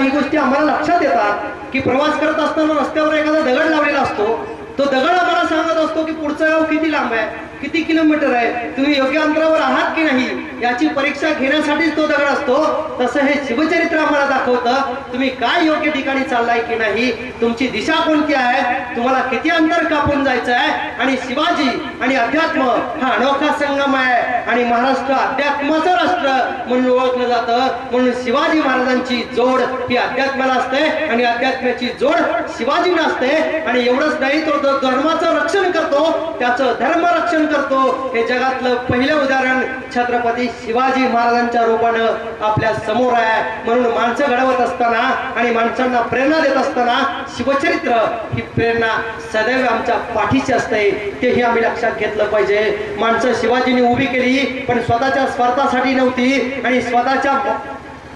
काही गोष्टी आम्हाला लक्षात येतात की प्रवास करत असताना रस्त्यावर एखादा दगड लावलेला असतो, तो दगड आम्हाला सांगत असतो की पुढचं गाव किती लांब आहे, किती किलोमीटर आहे, तुम्ही योग्य अंतरावर आहात की नाही याची परीक्षा घेण्यासाठीच तो दगड असतो। तसं हे शिवचरित्र आम्हाला दाखवतं तुम्ही काय योग्य ठिकाणी चाललाय की नाही, तुमची दिशा कोणती आहे, तुम्हाला किती अंतर कापून जायचं आहे। आणि शिवाजी आणि अध्यात्म हा अनोखा संगम आहे आणि महाराष्ट्र अध्यात्माचं राष्ट्र म्हणून ओळखलं जातं। म्हणून शिवाजी महाराजांची जोड ही अध्यात्माला असते आणि अध्यात्माची जोड शिवाजीला असते। आणि एवढंच नाही, तो धर्माचं रक्षण करतो, त्याचं धर्म रक्षण करतो। हे जगातलं पहिलं उदाहरण छत्रपती शिवाजी महाराजांच्या रूपानं आपल्या समोर आहे। म्हणून माणसं घडवत असताना आणि माणसांना प्रेरणा देत असताना शिवचरित्र ही प्रेरणा सदैव आमच्या पाठीशी असते, तेही आम्ही लक्षात घेतलं पाहिजे। माणसं शिवाजींनी उभी केली पण स्वतःच्या स्वार्थासाठी नव्हती आणि स्वतःच्या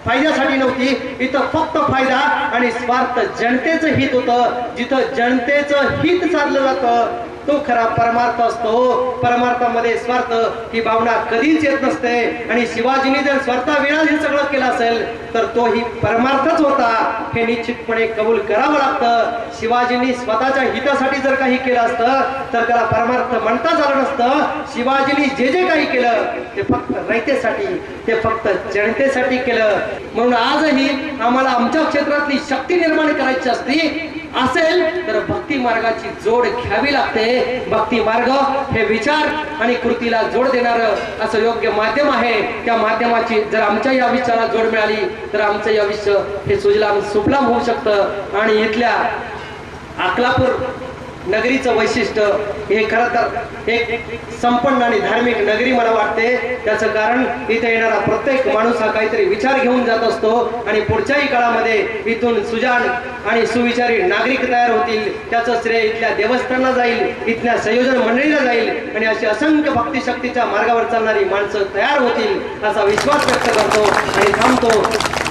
फायद्यासाठी नव्हती, इथं फक्त फायदा आणि स्वार्थ जनतेचं हित होतं। जिथं जनतेचं हित साधलं जातं तो खरा परमार्थ असतो। परमार्थामध्ये स्वार्थ ही भावना कधीच येत नसते आणि शिवाजींनी जर स्वार्थाविना हे सगळं केलं असेल तर तोही परमार्थच होता, हे निश्चितपणे कबूल करावं लागतं। शिवाजींनी स्वतःच्या हितासाठी जर काही केलं असतं तर त्याला परमार्थ म्हणताच आलं नसतं। शिवाजींनी जे जे काही केलं ते फक्त रयतेसाठी, ते फक्त जनतेसाठी केलं। म्हणून आजही आम्हाला आमच्या क्षेत्रातली शक्ती निर्माण करायची असती असेल तर भक्ती मार्गाची जोड घ्यावी लागते। भक्ती मार्ग हे विचार आणि कृतीला जोड देणारं असं योग्य माध्यम आहे। त्या माध्यमाची जर आमच्या या विचाराला जोड मिळाली तर आमचं या आयुष्य हे सुजलाम सुफलाम होऊ शकतं। आणि इथल्या अकलापूर नगरीचं वैशिष्ट्य हे खरं तर एक संपन्न आणि धार्मिक नगरी मला वाटते। त्याचं कारण इथे येणारा प्रत्येक माणूस हा काहीतरी विचार घेऊन जात असतो आणि पुढच्याही काळामध्ये इथून सुजाण आणि सुविचारी नागरिक तयार होतील, त्याचं श्रेय इथल्या देवस्थानाला जाईल, इथल्या संयोजन मंडळीला जाईल आणि अशी असंख्य भक्ती शक्तीच्या मार्गावर चालणारी माणसं तयार होतील असा विश्वास व्यक्त करतो आणि थांबतो।